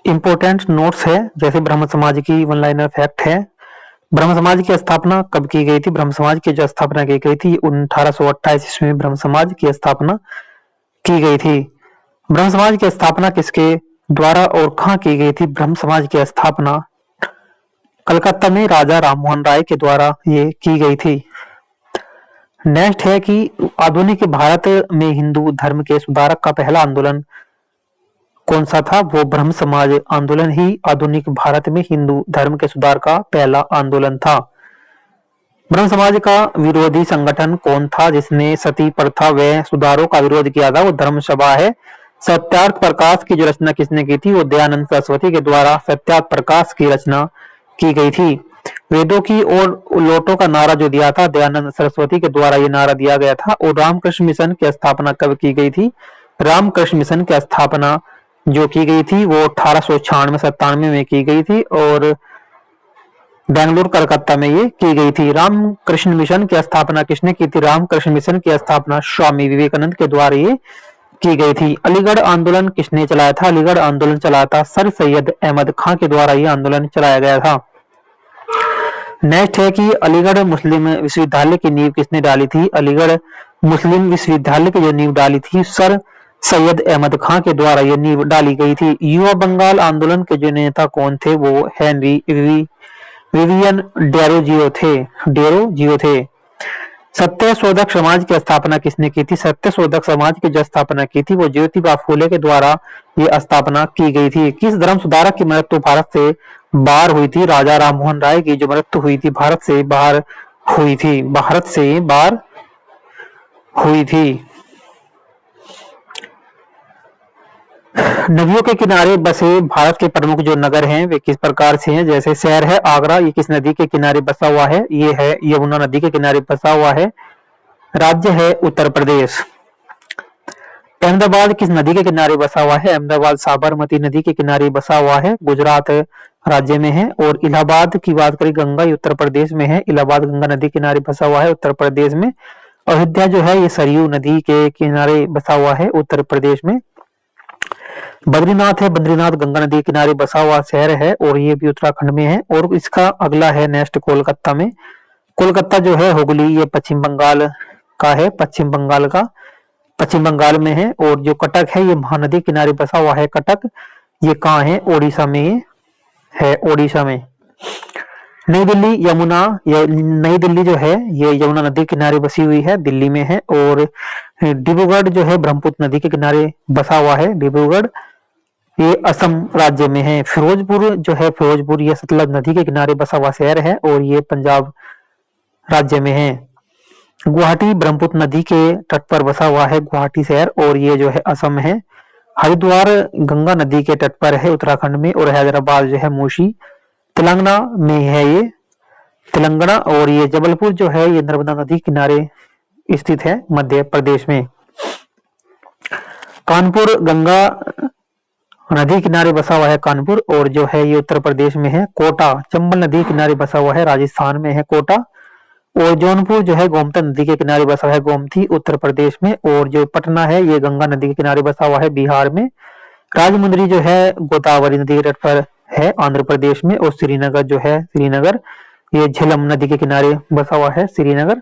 Important notes है, जैसे ब्रह्म समाज की वन लाइनर फैक्ट है। ब्रह्म समाज की स्थापना कब की गई थी? ब्रह्म समाज की जो स्थापना की गई थी 1828 ईस्वी में ब्रह्म समाज की स्थापना की गई थी। ब्रह्म समाज की स्थापना किसके द्वारा और कहां की गई थी? ब्रह्म समाज की स्थापना कलकत्ता में राजा राममोहन राय के द्वारा ये की गई थी। नेक्स्ट है कि आधुनिक भारत में हिंदू धर्म के सुधारक का पहला आंदोलन कौन सा था? वो ब्रह्म समाज आंदोलन ही आधुनिक भारत में हिंदू धर्म के सुधार का पहला आंदोलन था। ब्रह्म समाज का विरोधी संगठन कौन था जिसने सती प्रथा व सुधारों का विरोध किया था? वो धर्म सभा है। सत्यार्थ प्रकाश की जो रचना किसने की थी? वो दयानंद सरस्वती के द्वारा सत्यार्थ प्रकाश की रचना की गई थी। वेदों की और लोटों का नारा जो दिया था दयानंद सरस्वती के द्वारा ये नारा दिया गया था। और रामकृष्ण मिशन की स्थापना कब की गई थी? रामकृष्ण मिशन की स्थापना जो की गई थी वो 1896-97 में की गई थी और बेंगलुरु कलकत्ता में ये की गई थी। रामकृष्ण मिशन की स्थापना किसने की थी? रामकृष्ण मिशन की स्थापना स्वामी विवेकानंद के द्वारा ये की गई थी। अलीगढ़ आंदोलन किसने चलाया था? अलीगढ़ आंदोलन चलाया था सर सैयद अहमद खां के द्वारा ये आंदोलन चलाया गया था। नेक्स्ट है कि अलीगढ़ मुस्लिम विश्वविद्यालय की नींव किसने डाली थी? अलीगढ़ मुस्लिम विश्वविद्यालय की जो नींव डाली थी सर सैयद अहमद खां के द्वारा ये नींव डाली गई थी। युवा बंगाल आंदोलन के जो नेता कौन थे? वो हेनरी विवियन डेरोजियो थे। सत्यशोधक समाज की स्थापना किसने की थी? सत्यशोधक समाज की जो स्थापना की थी वो ज्योतिबा फूले के द्वारा ये स्थापना की गई थी। किस धर्म सुधारक की मृत्यु भारत से बाहर हुई थी? राजा राममोहन राय की जो मृत्यु हुई थी भारत से बाहर हुई थी। भारत से बाहर हुई थी। नदियों के किनारे बसे भारत के प्रमुख जो नगर हैं वे किस प्रकार से हैं? जैसे शहर है आगरा, ये किस नदी के किनारे बसा हुआ है? ये है यमुना नदी के किनारे बसा हुआ है। राज्य है उत्तर प्रदेश। अहमदाबाद किस नदी के किनारे बसा हुआ है? अहमदाबाद साबरमती नदी के किनारे बसा हुआ है, गुजरात राज्य में है। और इलाहाबाद की बात करें गंगा, ये उत्तर प्रदेश में है। इलाहाबाद गंगा नदी के किनारे बसा हुआ है उत्तर प्रदेश में। अयोध्या जो है ये सरयू नदी के किनारे बसा हुआ है उत्तर प्रदेश में। बद्रीनाथ है, बद्रीनाथ गंगा नदी के किनारे बसा हुआ शहर है और ये भी उत्तराखंड में है। और इसका अगला है नेक्स्ट कोलकाता में। कोलकाता जो है हुगली, ये पश्चिम बंगाल का है, पश्चिम बंगाल में है। और जो कटक है ये महानदी किनारे बसा हुआ है। कटक ये कहाँ है? ओडिशा में है, ओडिशा में। नई दिल्ली यमुना, नई दिल्ली जो है ये यमुना नदी किनारे बसी हुई है, दिल्ली में है। और डिब्रूगढ़ जो है ब्रह्मपुत्र नदी के किनारे बसा हुआ है, डिब्रूगढ़ ये असम राज्य में है। फिरोजपुर जो है, फिरोजपुर ये सतलज नदी के किनारे बसा हुआ शहर है और ये पंजाब राज्य में है। गुवाहाटी ब्रह्मपुत्र नदी के तट पर बसा हुआ है गुवाहाटी शहर और ये जो है असम है। हरिद्वार गंगा नदी के तट पर है उत्तराखंड में। और हैदराबाद जो है मूसी तेलंगाना में है, ये तेलंगाना। और ये जबलपुर जो है ये नर्मदा नदी किनारे स्थित है मध्य प्रदेश में। कानपुर गंगा नदी किनारे बसा हुआ है कानपुर और जो है ये उत्तर प्रदेश में है। कोटा चंबल नदी किनारे बसा हुआ है, राजस्थान में है कोटा। और जौनपुर जो है गोमती नदी के किनारे बसा हुआ है, गोमती उत्तर प्रदेश में। और जो पटना है ये गंगा नदी के किनारे बसा हुआ है बिहार में। राजमुंद्री जो है गोदावरी नदी के तट पर है आंध्र प्रदेश में। और श्रीनगर जो है, श्रीनगर ये झेलम नदी के किनारे बसा हुआ है श्रीनगर।